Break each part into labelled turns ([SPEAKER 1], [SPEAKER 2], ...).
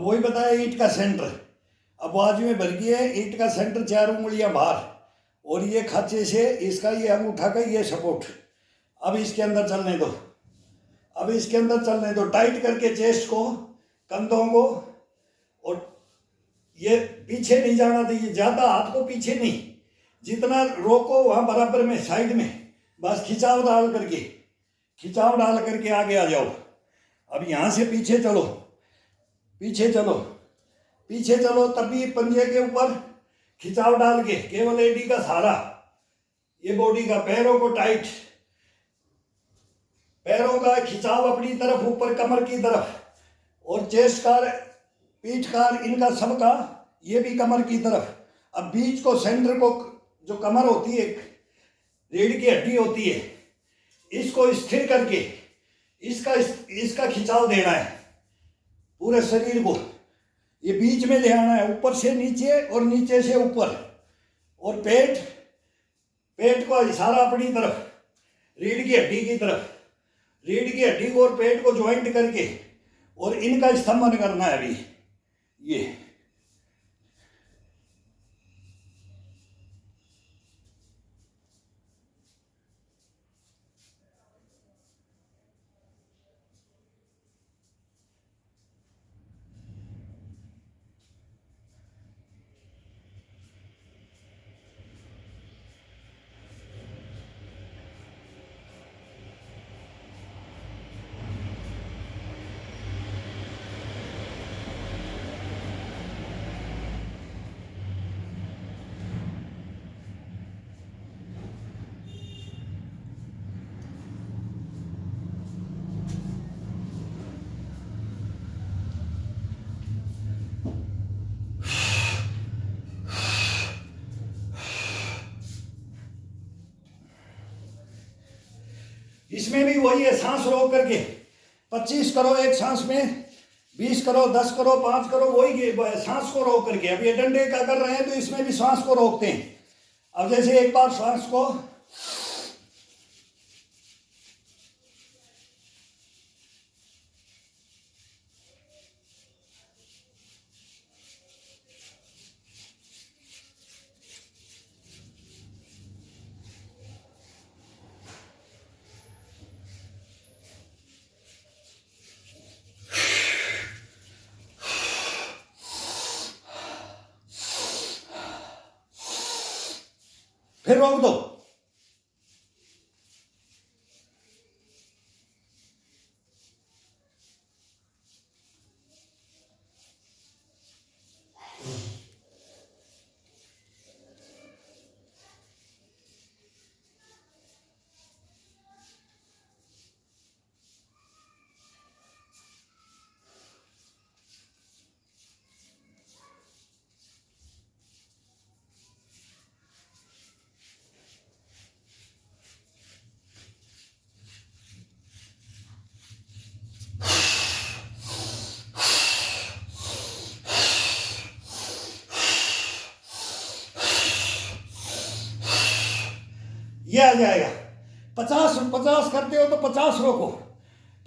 [SPEAKER 1] वही बताया ईंट का सेंटर। अब बाजू में भर गई है ईंट का सेंटर 4 उंगलियां बाहर, और ये खांचे से इसका ये अंगूठा का ये सपोर्ट। अब इसके अंदर चलने दो, अब इसके अंदर चलने दो, टाइट करके चेस्ट को, कंधों को, और ये पीछे नहीं जाना चाहिए, ज़्यादा हाथ को पीछे नहीं, जितना रोको वहाँ बराबर में साइड में, बस खिंचाव डाल करके आगे आ जाओ। अब यहाँ से पीछे चलो, पीछे चलो, पीछे चलो, तभी पंजे के ऊपर खिंचाव डाल के केवल एडी का सहारा, ये बॉडी का, पैरों को टाइट, पैरों का खिंचाव अपनी तरफ ऊपर कमर की तरफ, और चेस्ट का, पीठ का, इनका सबका, ये भी कमर की तरफ। अब बीच को, सेंटर को, जो कमर होती है, रीढ़ की हड्डी होती है, इसको स्थिर करके इसका खिंचाव देना है पूरे शरीर को। ये बीच में ले आना है, ऊपर से नीचे और नीचे से ऊपर, और पेट को इशारा अपनी तरफ, रीढ़ की हड्डी की तरफ, रीढ़ की हड्डी को और पेट को ज्वाइंट करके, और इनका स्तंभन करना है अभी। ये इसमें भी वही है, सांस रोक करके 25 करो एक सांस में, 20 करो, 10 करो, 5 करो, वही सांस को रोक करके। अब ये डंडे का कर रहे हैं तो इसमें भी सांस को रोकते हैं। अब जैसे एक बार सांस को, फिर रोक दो। ये आ जाएगा। 50 करते हो तो 50 रोको,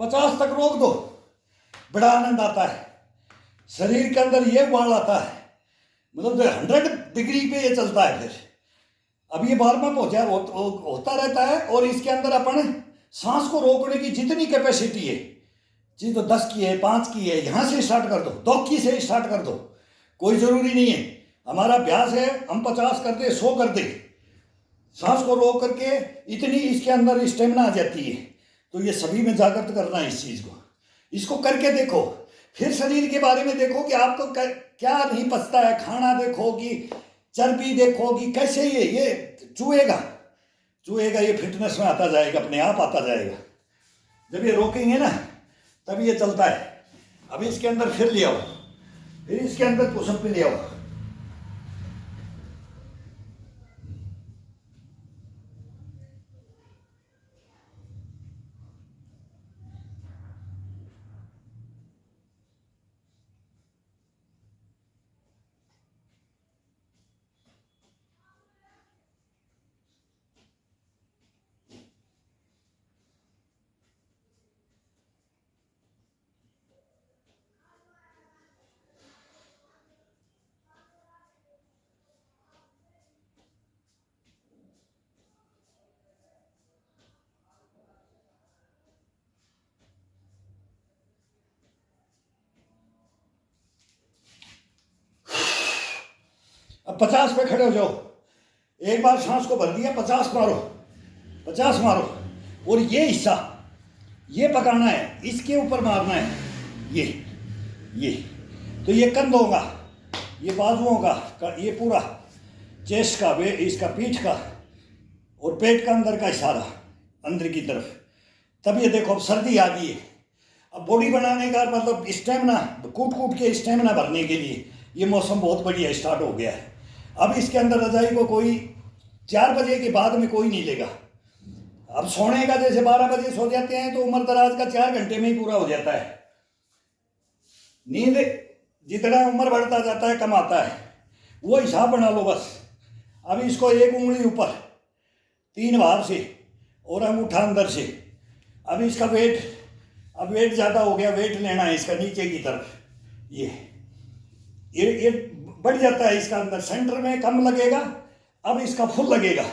[SPEAKER 1] 50 तक रोक दो, बड़ा आनंद आता है शरीर के अंदर, ये उबाल आता है, मतलब 100 डिग्री पे ये चलता है। फिर अब ये बार बार होता रहता है, और इसके अंदर अपन सांस को रोकने की जितनी कैपेसिटी है, जी तो 10 की है, 5 की है, यहाँ से स्टार्ट कर दो, 2 की से स्टार्ट कर दो, कोई जरूरी नहीं है। हमारा अभ्यास है, हम 50 कर दे, 100 कर दे, सांस को रोक करके इतनी इसके अंदर स्टेमिना आ जाती है। तो ये सभी में जागृत करना है इस चीज को, इसको करके देखो। फिर शरीर के बारे में देखो कि आपको क्या नहीं पचता है, खाना देखो कि चर्बी देखो कि कैसे ये चूहेगा, ये फिटनेस में आता जाएगा, अपने आप आता जाएगा। जब ये रोकेंगे ना तब ये चलता है। अब इसके अंदर फिर ले आओ, फिर इसके अंदर पुशअप पे ले आओ। अब 50 पे खड़े हो जाओ। एक बार सांस को भर दिया, 50 मारो, 50 मारो। और ये हिस्सा ये पकाना है, इसके ऊपर मारना है। ये तो ये कंधों का, ये बाजुओं का, ये पूरा चेस्ट का, वे इसका पीठ का और पेट का अंदर का इशारा अंदर की तरफ। तब ये देखो अब सर्दी आ गई है। अब बॉडी बनाने का मतलब स्टेमिना, कूट कूट के स्टेमिना भरने के लिए ये मौसम बहुत बढ़िया स्टार्ट हो गया है। अब इसके अंदर रजाई को कोई 4 बजे के बाद में कोई नहीं लेगा। अब सोने का जैसे 12 बजे सो जाते हैं तो उम्र दराज का 4 घंटे में ही पूरा हो जाता है। नींद जितना उम्र बढ़ता जाता है कम आता है, वो हिसाब बना लो बस। अब इसको एक उंगली ऊपर, 3 बाहर से और अंगूठा अंदर से। अब इसका वेट, अब वेट ज़्यादा हो गया, वेट लेना है इसका नीचे की तरफ। ये बढ़ जाता है इसका अंदर, सेंटर में कम लगेगा, अब इसका फुल लगेगा।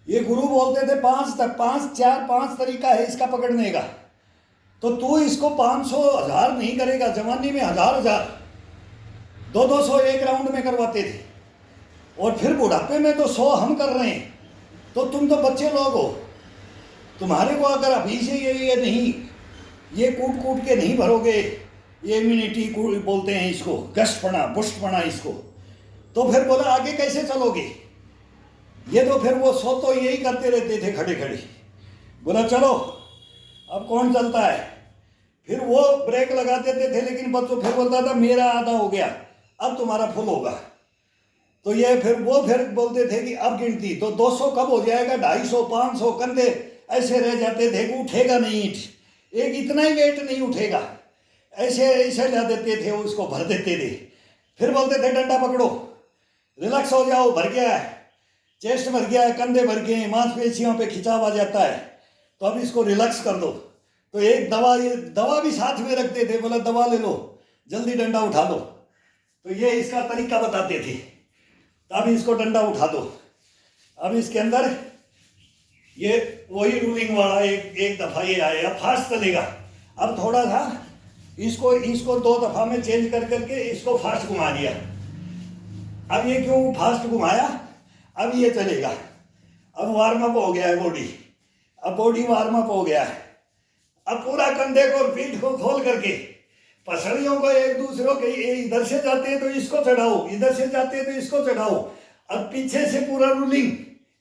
[SPEAKER 1] ये गुरु बोलते थे 5 तरीका है इसका पकड़ने का। तो तू इसको 500 1000 नहीं करेगा। जवानी में हजार 200 एक राउंड में करवाते थे, और फिर बुढ़ापे में तो 100 हम कर रहे हैं। तो तुम तो बच्चे लोग हो, तुम्हारे को अगर अभी से ये नहीं, ये कूट कूट के नहीं भरोगे, ये इम्यूनिटी बोलते हैं इसको, गश्तपना पुष्टपना इसको, तो फिर बोला आगे कैसे चलोगे। ये तो फिर वो 100 तो यही करते रहते थे खड़े खड़े। बोला चलो अब कौन चलता है। फिर वो ब्रेक लगा देते थे, लेकिन बच्चों फिर बोलता था मेरा आधा हो गया, अब तुम्हारा फुल होगा। तो ये फिर वो फिर बोलते थे कि अब गिनती तो 200 कब हो जाएगा, 250 500 कंधे ऐसे रह जाते थे कि उठेगा नहीं, एक इतना ही वेट नहीं उठेगा, ऐसे ऐसे ला देते थे, उसको भर देते थे। फिर बोलते थे डंडा पकड़ो, रिलैक्स हो जाओ, भर गया है, चेस्ट भर गया है, कंधे भर गए हैं, मांसपेशियों पे खिंचाव आ जाता है, तो अब इसको रिलैक्स कर दो। तो एक दवा, ये दवा भी साथ में रखते थे, बोला दवा ले लो, जल्दी डंडा उठा दो। तो ये इसका तरीका बताते थे। अब इसको डंडा उठा दो। अब इसके अंदर ये वही रूलिंग वाला एक दफा ये आए, अब फास्ट चलेगा। अब थोड़ा सा इसको 2 दफा में चेंज कर करके इसको फास्ट घुमा दिया। अब ये क्यों फास्ट घुमाया, अब ये चलेगा। अब वार्म अप हो गया है बॉडी, अब बॉडी वार्म अप हो गया है। अब पूरा कंधे को और पीठ को खोल करके पसलियों को एक दूसरों के, इधर से जाते हैं तो इसको चढ़ाओ, इधर से जाते हैं तो इसको चढ़ाओ। अब पीछे से पूरा रूलिंग,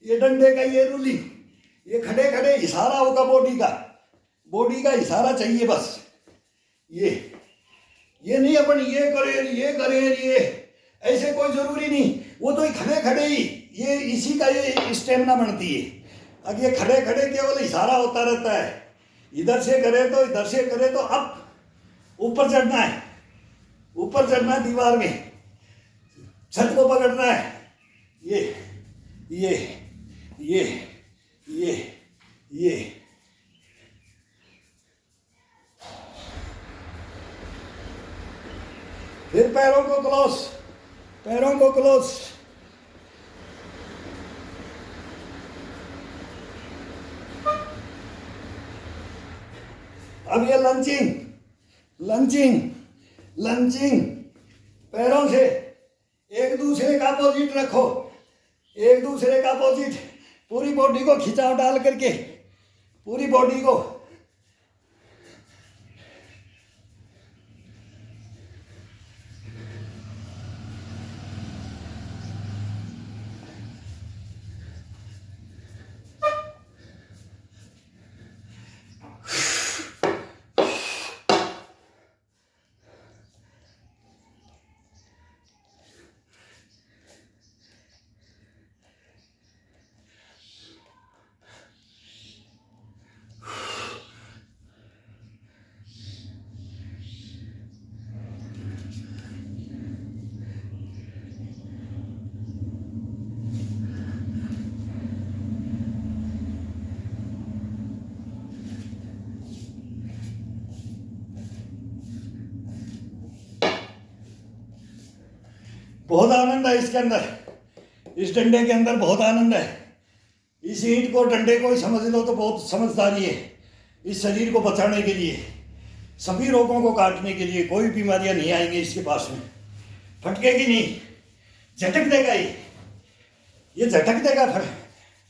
[SPEAKER 1] ये डंडे का ये रूलिंग, ये खड़े खड़े इशारा होगा बॉडी का इशारा चाहिए बस। ये नहीं अपन ये करे ये ऐसे कोई जरूरी नहीं, वो तो खड़े खड़े ही ये इसी का ये स्टेमिना बनती है। अब ये खड़े खड़े केवल इशारा होता रहता है, इधर से करे तो इधर से करे तो अब ऊपर चढ़ना है, ऊपर चढ़ना है, दीवार में छत को पकड़ना है। ये फिर पैरों को क्लोज। अब ये लंचिंग पैरों से एक दूसरे का अपोजिट रखो, एक दूसरे का अपोजिट, पूरी बॉडी को खिंचाव डाल करके, पूरी बॉडी को। बहुत आनंद है इसके अंदर, इस डंडे के अंदर बहुत आनंद है। इस ईंट को, डंडे को ही समझ लो तो बहुत समझदारी है इस शरीर को बचाने के लिए, सभी रोगों को काटने के लिए। कोई बीमारियां नहीं आएंगी इसके पास में, फटकेगी नहीं, झटक देगा ये झटक देगा। फिर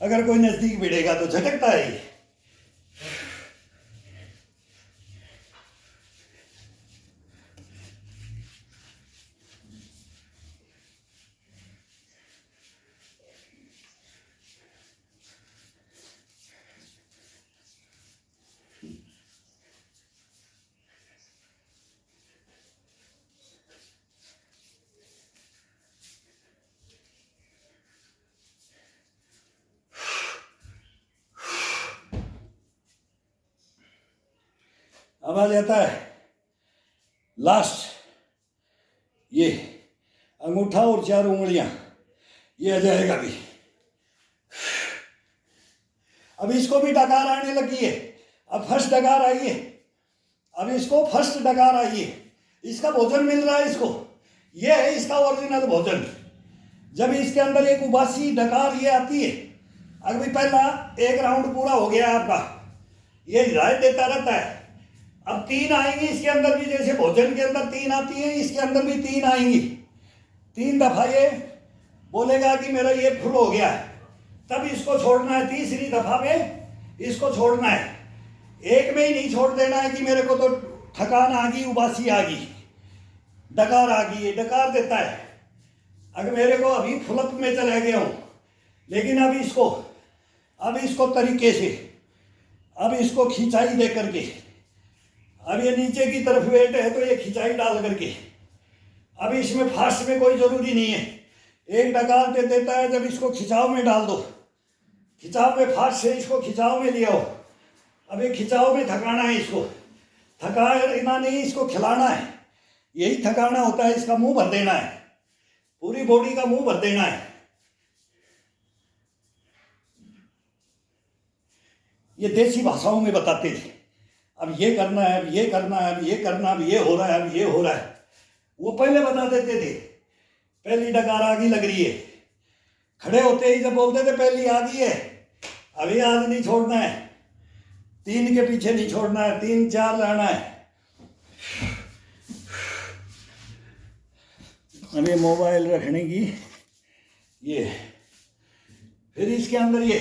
[SPEAKER 1] अगर कोई नजदीक भिड़ेगा तो झटकता है ये। अब आ जाता है लास्ट, ये अंगूठा और 4 उंगलियां, ये आ जाएगा अभी। अब इसको भी डकार आने लगी है, अब फर्स्ट डकार आई है, अब इसको फर्स्ट डकार आई है, इसका भोजन मिल रहा है इसको, ये है इसका ओरिजिनल भोजन। जब इसके अंदर एक उबासी डकार ये आती है, अभी पहला एक राउंड पूरा हो गया आपका, ये हिदायत देता रहता है। अब 3 आएंगी इसके अंदर भी, जैसे भोजन के अंदर 3 आती है, इसके अंदर भी 3 आएंगी। 3 दफा ये बोलेगा कि मेरा ये फुल हो गया है, तब इसको छोड़ना है। तीसरी दफा में इसको छोड़ना है, एक में ही नहीं छोड़ देना है कि मेरे को तो थकान आ गई, उबासी आ गई, डकार आ गई। ये डकार देता है अगर मेरे को अभी फुलप में चला गया हूँ, लेकिन अब इसको तरीके से, अब इसको खिंचाई दे करके, अब ये नीचे की तरफ वेट है तो ये खिंचाई डाल करके, अब इसमें फास्ट में कोई जरूरी नहीं है, एक डकार दे देता है। जब इसको खिंचाव में डाल दो, खिंचाव में फास्ट से इसको खिंचाव में ले आओ। अब ये खिंचाव में थकाना है, इसको थकाना नहीं, इसको खिलाना है, यही थकाना होता है। इसका मुंह भर देना है, पूरी बॉडी का मुंह भर देना है। ये देसी भाषाओं में बताते थे, अब ये करना है, अब ये करना है, अब ये करना, अब ये हो रहा है, अब ये हो रहा है, वो पहले बता देते थे। पहली डकार आगी लग रही है, खड़े होते ही जब बोलते थे पहली आ गई है, अभी आज नहीं छोड़ना है, 3 के पीछे नहीं छोड़ना है, 3 4 लाना है। अभी मोबाइल रखने की ये, फिर इसके अंदर ये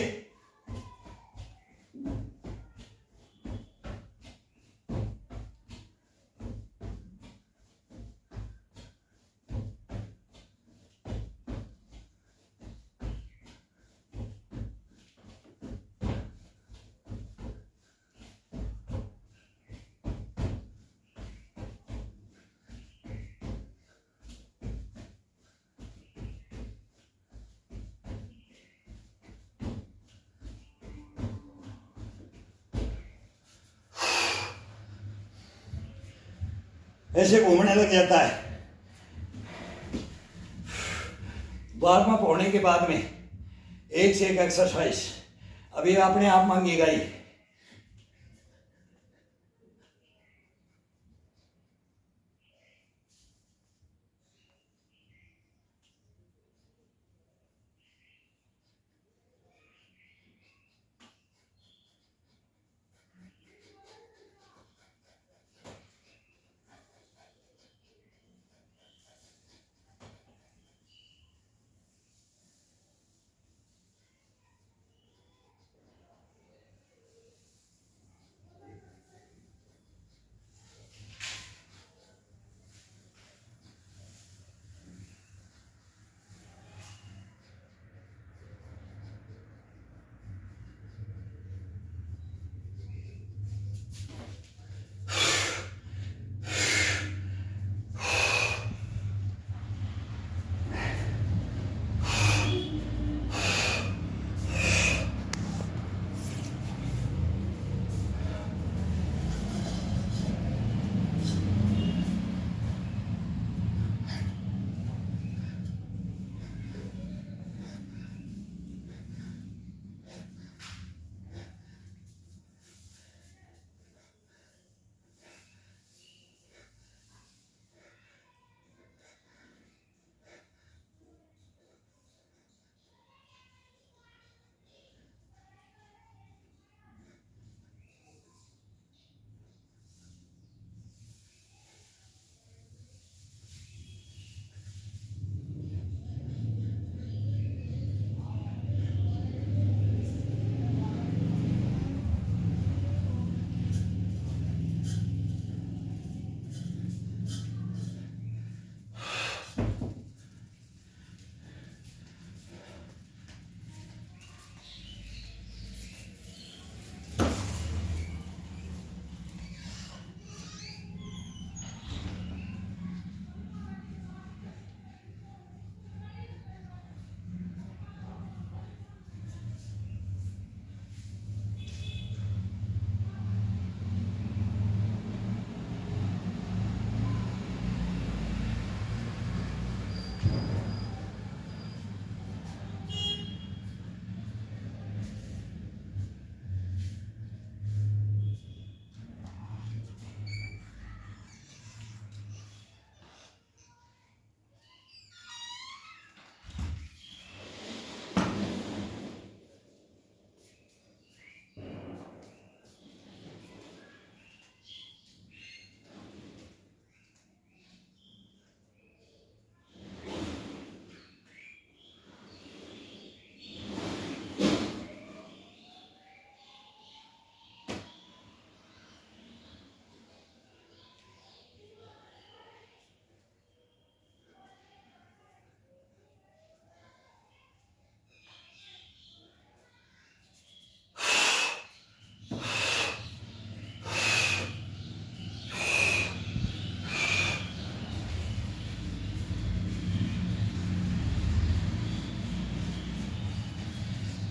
[SPEAKER 1] ऐसे घूमने लग जाता है। 12वां पढ़ने के बाद में एक से एक एक्सरसाइज अभी अपने आप मांगेगा ही।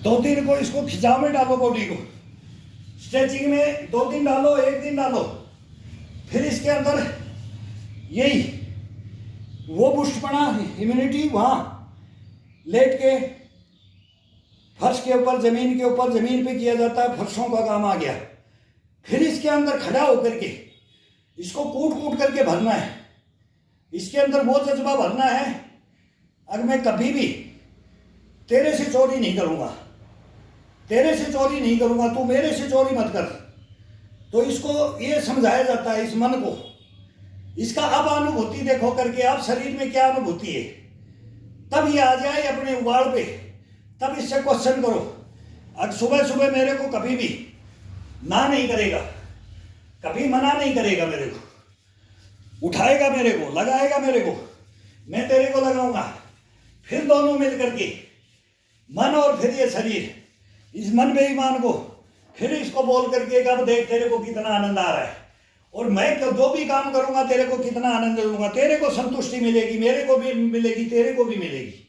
[SPEAKER 1] 2-3 को इसको खिंचाव में डालो, बॉडी को स्ट्रेचिंग में 2 दिन डालो, 1 दिन डालो। फिर इसके अंदर यही वो बुस्टपना, इम्यूनिटी वहाँ लेट के फर्श के ऊपर, जमीन के ऊपर, जमीन पे किया जाता है, फर्शों का काम आ गया। फिर इसके अंदर खड़ा होकर के इसको कूट कूट करके भरना है। इसके अंदर वो जज्बा भरना है, अगर मैं कभी भी तेरे से चोरी नहीं करूँगा, तेरे से चोरी नहीं करूँगा, तू मेरे से चोरी मत कर। तो इसको ये समझाया जाता है, इस मन को, इसका अब अनुभूति देखो करके, आप शरीर में क्या अनुभूति है, तब ये आ जाए अपने उबाड़ पे, तब इससे क्वेश्चन करो। अब सुबह सुबह मेरे को कभी भी ना नहीं करेगा, कभी मना नहीं करेगा, मेरे को उठाएगा, मेरे को लगाएगा, मेरे को, मैं तेरे को लगाऊंगा। फिर दोनों मिल करके मन और फिर ये शरीर, इस मन बेईमान को फिर इसको बोल करके अब देख तेरे को कितना आनंद आ रहा है, और मैं जो भी काम करूंगा तेरे को कितना आनंद दूंगा, तेरे को संतुष्टि मिलेगी, मेरे को भी मिलेगी, तेरे को भी मिलेगी।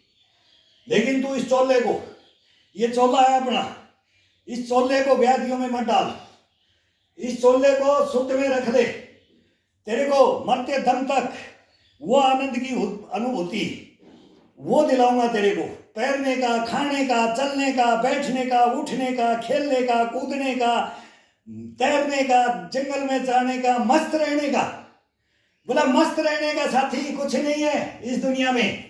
[SPEAKER 1] लेकिन तू इस चोले को, ये चोला है अपना, इस चोले को व्याधियों में मत डाल, इस चोले को शुद्ध में रख ले। तेरे को मरते दम तक वो आनंद की अनुभूति वो दिलाऊंगा तेरे को, तैरने का, खाने का, चलने का, बैठने का, उठने का, खेलने का, कूदने का, तैरने का, जंगल में जाने का, मस्त रहने का। बोला मस्त रहने का साथी कुछ नहीं है इस दुनिया में,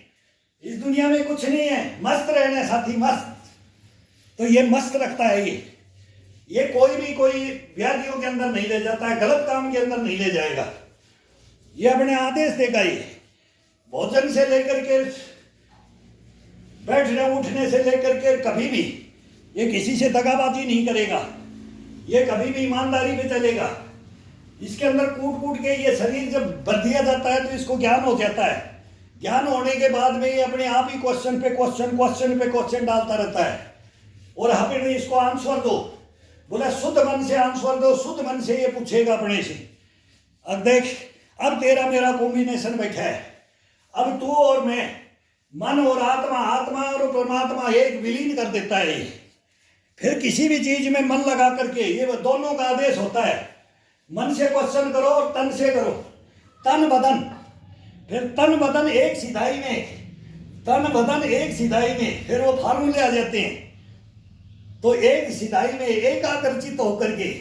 [SPEAKER 1] इस दुनिया में कुछ नहीं है, मस्त रहने साथी, मस्त। तो ये मस्त रखता है, ये कोई भी कोई व्याधियों के अंदर नहीं ले जाता है, गलत काम के अंदर नहीं ले जाएगा। ये अपने आदेश देगा, ये भोजन से लेकर के, बैठने उठने से लेकर के, कभी भी ये किसी से दगाबाजी नहीं करेगा, ये कभी भी ईमानदारी पे चलेगा। इसके अंदर कूट कूट के ये शरीर जब भर दिया जाता है तो इसको ज्ञान हो जाता है। ज्ञान होने के बाद में ये अपने आप ही क्वेश्चन पे क्वेश्चन, क्वेश्चन पे क्वेश्चन डालता रहता है, और हमें इसको आंसर दो। बोला शुद्ध मन से आंसर दो, शुद्ध मन से ये पूछेगा अपने से। अब देख, अब तेरा मेरा कॉम्बिनेशन बैठा है, अब तू और मैं, मन और आत्मा, आत्मा और परमात्मा एक विलीन कर देता है। फिर किसी भी चीज में मन लगा करके, ये दोनों का आदेश होता है, मन से क्वेश्चन करो और तन से करो, तन बदन। फिर तन बदन एक सिधाई में, तन बदन एक सिधाई में, फिर वो फार्मूले आ जाते हैं। तो एक सिधाई में एकाग्रचित होकर के,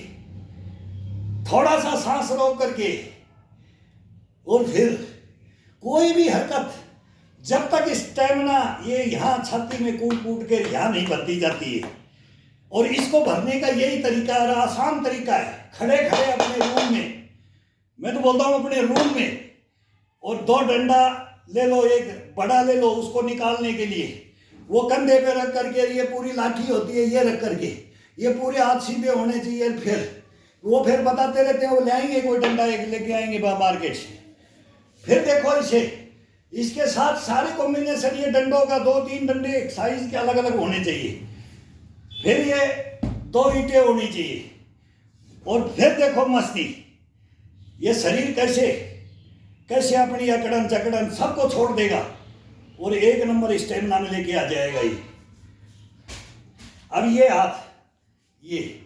[SPEAKER 1] थोड़ा सा सांस रोक करके, और फिर कोई भी हरकत, जब तक स्टेमिना ये यहाँ छाती में कूट कूट के यहाँ नहीं भरती जाती है। और इसको भरने का यही तरीका है, आसान तरीका है, खड़े खड़े अपने रूम में, मैं तो बोलता हूँ अपने रूम में, और 2 डंडा ले लो, एक बड़ा ले लो उसको निकालने के लिए, वो कंधे पे रख करके, ये पूरी लाठी होती है ये रख करके, ये पूरे हाथ सीधे होने चाहिए। फिर वो फिर बताते रहते हैं, वो ले आएंगे कोई डंडा एक लेके आएंगे मार्केट से। फिर देखो इसे, इसके साथ सारे कॉम्बिनेशन, ये डंडों का 2-3 डंडे साइज के अलग अलग होने चाहिए। फिर ये 2 ईंटें होनी चाहिए, और फिर देखो मस्ती, ये शरीर कैसे कैसे अपनी अकड़न चकड़न सबको छोड़ देगा, और 1 नंबर स्टेमिना में लेके आ जाएगा ये। अब ये हाथ, ये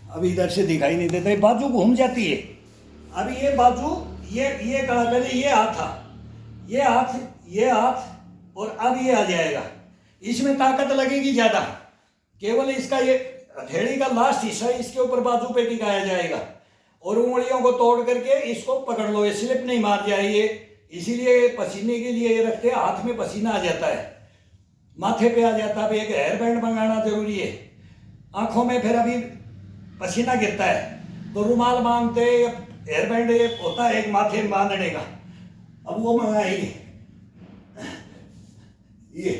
[SPEAKER 1] अब इधर से दिखाई नहीं देता, बाजू घूम जाती है। अब ये बाजू, ये कड़ा, पहले ये हाथ था, ये हाथ, ये हाथ, और अब ये आ जाएगा। इसमें ताकत लगेगी ज्यादा, केवल इसका ये हथेली का लास्ट हिस्सा इसके ऊपर बाजू पे टिकाया जाएगा, और उंगलियों को तोड़ करके इसको पकड़ लो, ये स्लिप नहीं मार जाए। ये इसीलिए पसीने के लिए ये रखते हैं, हाथ में पसीना आ जाता है, माथे पे आ जाता है। एक हेयर बैंड मंगाना जरूरी है, आंखों में फिर अभी पसीना गिरता है तो रुमाल बांधते, हेयर बैंड होता है एक माथे में बांधने का, अब वो मंगाइए ये।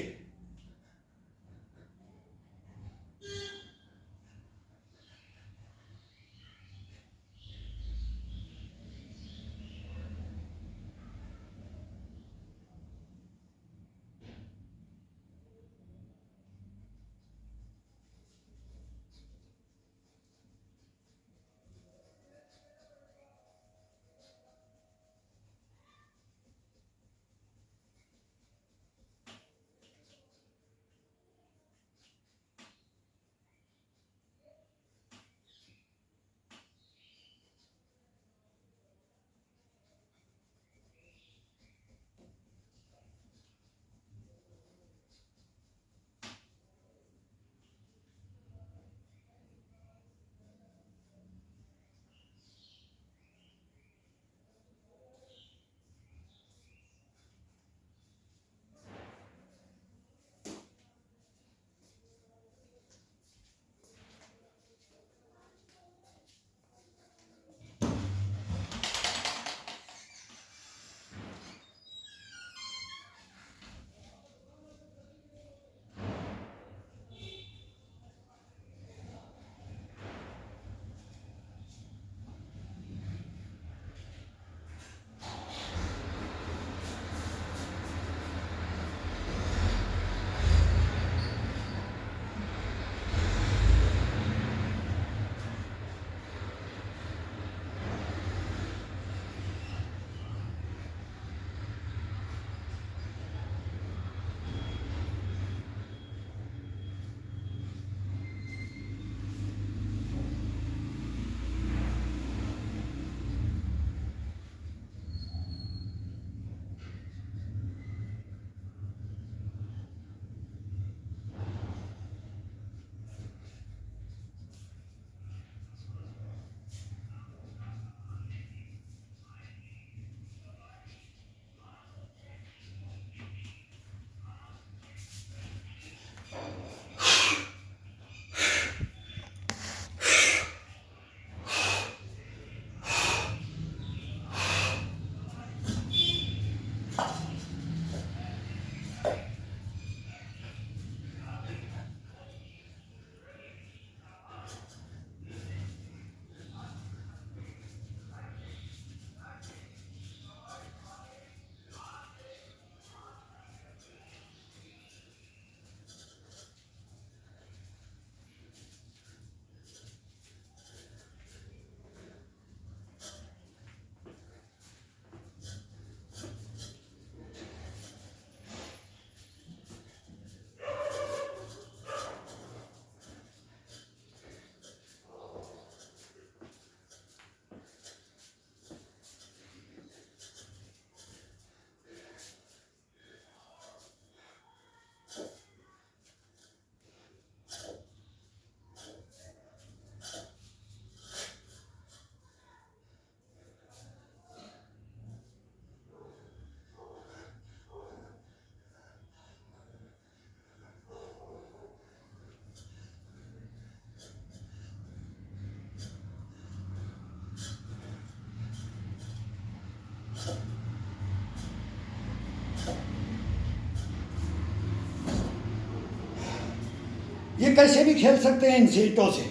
[SPEAKER 1] ये कैसे भी खेल सकते हैं इन ईंटों से।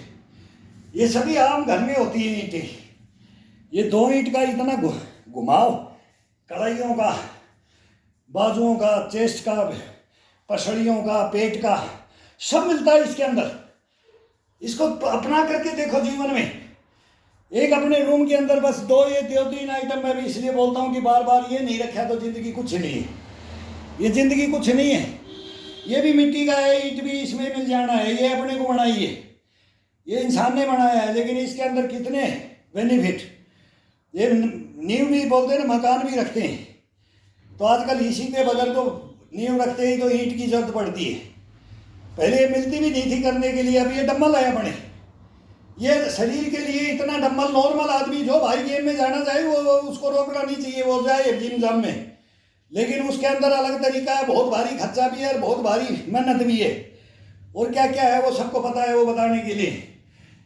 [SPEAKER 1] ये सभी आम घर में होती है ईंटें। ये 2 ईंट का इतना घुमाव, कड़ाइयों का, बाजुओं का, चेस्ट का, पसलियों का, पेट का, सब मिलता है इसके अंदर। इसको अपना करके देखो जीवन में। एक अपने रूम के अंदर बस 2-3 आइटम मैं भी इसलिए बोलता हूँ कि बार बार ये नहीं रखा तो जिंदगी कुछ नहीं है। ये जिंदगी कुछ नहीं है। ये भी मिट्टी का है, ईंट भी इसमें मिल जाना है। ये अपने को बनाई है, ये इंसान ने बनाया है, लेकिन इसके अंदर कितने बेनिफिट। ये नींव भी बोलते हैं ना, मकान भी रखते हैं। तो आजकल इसी के बगैर तो नींव रखते ही तो ईंट की जरूरत पड़ती है। पहले ये मिलती भी नहीं थी करने के लिए। अब ये डम्बल है अपने, ये शरीर के लिए इतना डम्बल। नॉर्मल आदमी जो भाई गेम में जाना चाहे वो उसको रोकना नहीं चाहिए, वो जाए जिम जाम में, लेकिन उसके अंदर अलग तरीका है। बहुत भारी खर्चा भी है और बहुत भारी मेहनत भी है, और क्या क्या है वो सबको पता है। वो बताने के लिए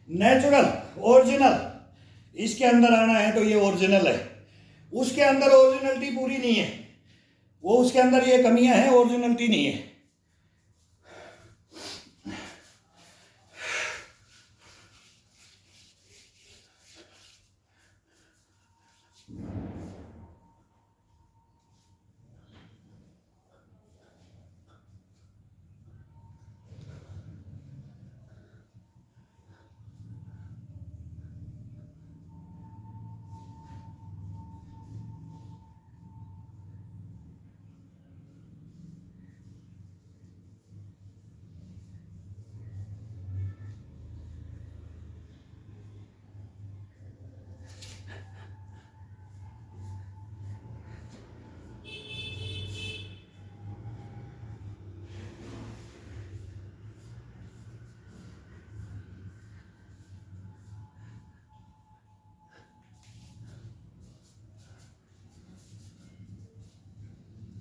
[SPEAKER 1] नेचुरल ओरिजिनल इसके अंदर आना है तो ये ओरिजिनल है। उसके अंदर ओरिजिनलिटी पूरी नहीं है, वो उसके अंदर ये कमियां हैं, ओरिजिनलिटी नहीं है।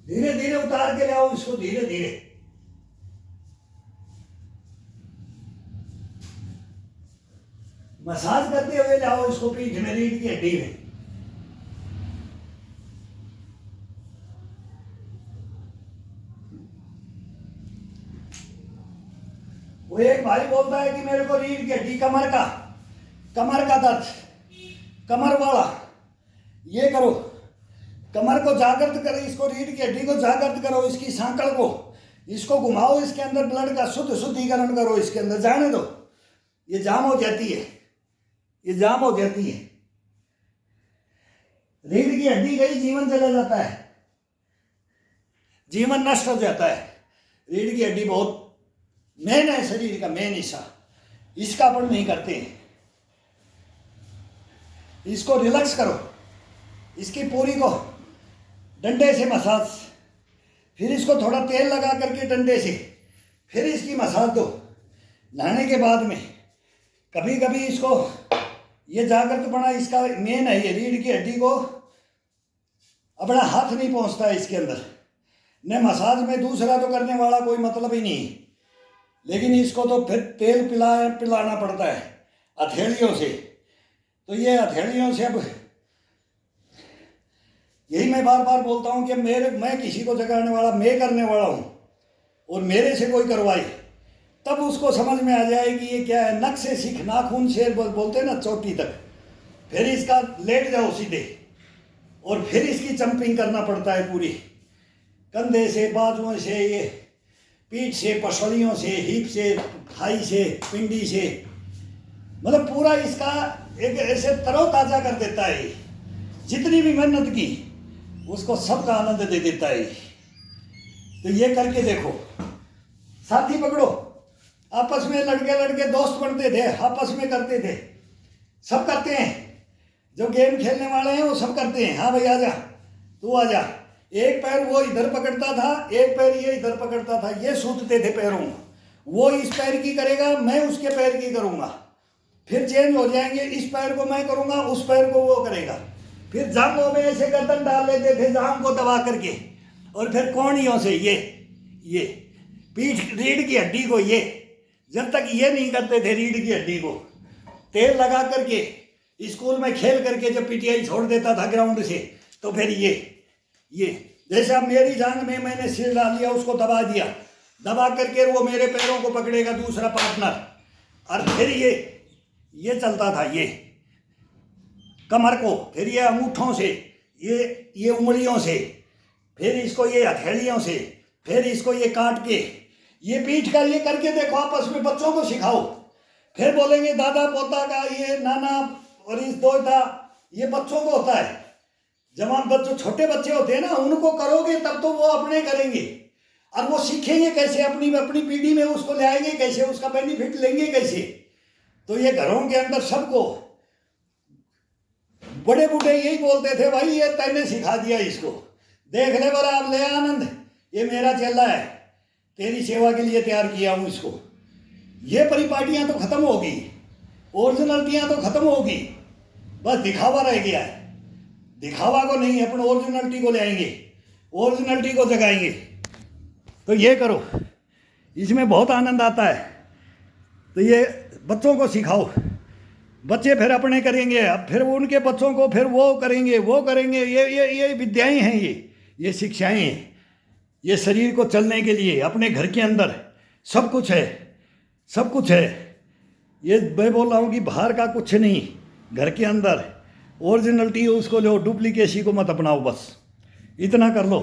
[SPEAKER 1] धीरे धीरे उतार के लाओ इसको, धीरे धीरे। मसाज करते हुए लाओ इसको पीठ में, रीढ़ की हड्डी में। वो एक भाई बोलता है कि मेरे को रीढ़ की हड्डी, कमर का दर्द, कमर वाला, ये करो, कमर को जागृत करो, इसको रीढ़ की हड्डी को जागृत करो, इसकी सांकड़ को, इसको घुमाओ, इसके अंदर ब्लड का शुद्धिकरण करो, इसके अंदर जाने दो। ये जाम हो जाती है, ये जाम हो जाती है। रीढ़ की हड्डी गई, जीवन चला जाता है, जीवन नष्ट हो जाता है। रीढ़ की हड्डी बहुत मेन है, शरीर का मेन हिस्सा, इसका अपन नहीं करते हैं। इसको रिलैक्स करो, इसकी पूरी को डंडे से मसाज, फिर इसको थोड़ा तेल लगा करके डंडे से, फिर इसकी मसाज दो। नहाने के बाद में कभी कभी इसको, ये जागृत बना इसका मेन है। ये रीढ़ की हड्डी को अपना हाथ नहीं पहुंचता है इसके अंदर, न मसाज में दूसरा तो करने वाला कोई मतलब ही नहीं, लेकिन इसको तो फिर तेल पिलाना पड़ता है हथेलियों से। तो ये हथेलियों से अब यही मैं बार बार बोलता हूँ कि मैं किसी को जगाने वाला मैं करने वाला हूँ, और मेरे से कोई करवाए तब उसको समझ में आ जाए कि ये क्या है। नख से सीख नाखून से बोलते हैं ना, चोटी तक। फिर इसका लेट जाओ सीधे, और फिर इसकी जंपिंग करना पड़ता है पूरी, कंधे से, बाजुओं से, ये पीठ से, पसलियों से, हिप से, थाई से, पिंडी से, मतलब पूरा इसका एक ऐसे तरोताजा कर देता है। जितनी भी मेहनत की उसको सबका आनंद दे देता है। तो ये करके देखो, साथी पकड़ो, आपस में लड़के लड़के दोस्त बनते थे, आपस में करते थे, सब करते हैं। जो गेम खेलने वाले हैं वो सब करते हैं। हाँ भाई आजा, तू आजा। एक पैर वो इधर पकड़ता था, एक पैर ये इधर पकड़ता था, ये सूतते थे पैरों में। वो इस पैर की करेगा, मैं उसके पैर की करूँगा, फिर चेंज हो जाएंगे, इस पैर को मैं करूँगा, उस पैर को वो करेगा। फिर जांघों में ऐसे गर्दन डाल लेते थे, जांघ को दबा करके, और फिर कोहनियों से ये पीठ, रीढ़ की हड्डी को ये, जब तक ये नहीं करते थे रीढ़ की हड्डी को तेल लगा करके, स्कूल में खेल करके जब पीटीआई छोड़ देता था ग्राउंड से, तो फिर ये जैसे अब मेरी जांघ में मैंने सिर डाल लिया, उसको दबा दिया, दबा करके वो मेरे पैरों को पकड़ेगा दूसरा पार्टनर, और फिर ये चलता था, ये कमर को, फिर ये अंगूठों से, ये उंगलियों से, फिर इसको ये हथेलियों से, फिर इसको ये काट के, ये पीठ का ये करके देखो, आपस में बच्चों को सिखाओ। फिर बोलेंगे दादा पोता का, ये नाना और इस दो था, ये बच्चों को होता है। जवान बच्चों, छोटे बच्चे होते हैं ना, उनको करोगे तब तो वो अपने करेंगे, और वो सीखेंगे कैसे, अपनी पीढ़ी में उसको ले आएंगे कैसे, उसका बेनिफिट लेंगे कैसे। तो ये घरों के अंदर सबको, बड़े बूढ़े यही बोलते थे, भाई ये तैने सिखा दिया इसको, देख ले बरा, अब ले आनंद, ये मेरा चेला है, तेरी सेवा के लिए तैयार किया हूँ इसको। ये परिपाटियाँ तो खत्म होगी, ओरिजिनलिटियाँ तो खत्म होगी, बस दिखावा रह गया है। दिखावा को नहीं, अपन ओरिजिनलिटी को ले आएंगे, ओरिजिनलिटी को जगाएंगे। तो ये करो, इसमें बहुत आनंद आता है। तो ये बच्चों को सिखाओ, बच्चे फिर अपने करेंगे, अब फिर उनके बच्चों को फिर वो करेंगे। ये विद्याएं हैं, ये शिक्षाएं हैं। ये शरीर को चलने के लिए अपने घर के अंदर सब कुछ है। ये मैं बोल रहा हूँ कि बाहर का कुछ नहीं, घर के अंदर ओरिजिनलिटी उसको लो, डुप्लीकेसी को मत अपनाओ, बस इतना कर लो।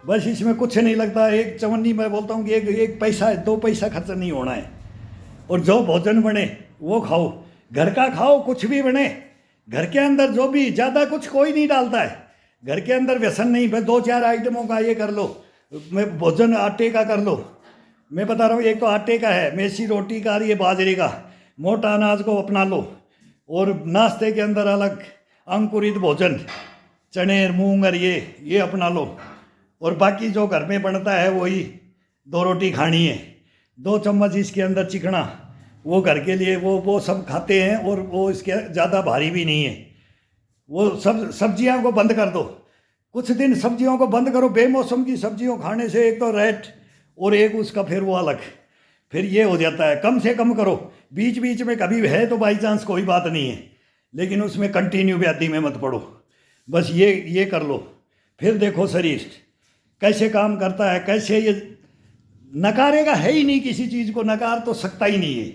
[SPEAKER 1] बस इसमें कुछ नहीं लगता। एक चवन्नी मैं बोलता हूँ कि एक पैसा 2 पैसा खर्चा नहीं होना है, और जो भोजन बने वो खाओ, घर का खाओ, कुछ भी बने घर के अंदर, जो भी, ज़्यादा कुछ कोई नहीं डालता है घर के अंदर, व्यसन नहीं। बस 2-4 आइटमों का ये कर लो, मैं भोजन आटे का कर लो। मैं बता रहा हूँ, एक तो आटे का है, मेसी रोटी का, ये बाजरे का, मोटा अनाज को अपना लो, और नाश्ते के अंदर अलग अंकुरित भोजन, चने मूंग और ये अपना लो, और बाकी जो घर में बनता है वही 2 रोटी खानी है, 2 चम्मच इसके अंदर चिकना, वो घर के लिए वो सब खाते हैं, और वो इसके ज़्यादा भारी भी नहीं है। वो सब सब्जियों को बंद कर दो, कुछ दिन सब्जियों को बंद करो। बेमौसम की सब्जियों खाने से एक तो रेट, और एक उसका फिर वो अलग, फिर ये हो जाता है। कम से कम करो, बीच बीच में कभी है तो बाई चांस कोई बात नहीं है, लेकिन उसमें कंटिन्यू व्याधि में मत पड़ो। बस ये कर लो, फिर देखो शरीर कैसे काम करता है, कैसे ये नकारेगा है ही नहीं किसी चीज़ को, नकार तो सकता ही नहीं है,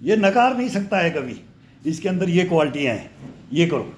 [SPEAKER 1] ये नकार नहीं सकता है कभी। इसके अंदर ये क्वालिटियाँ हैं, ये करो।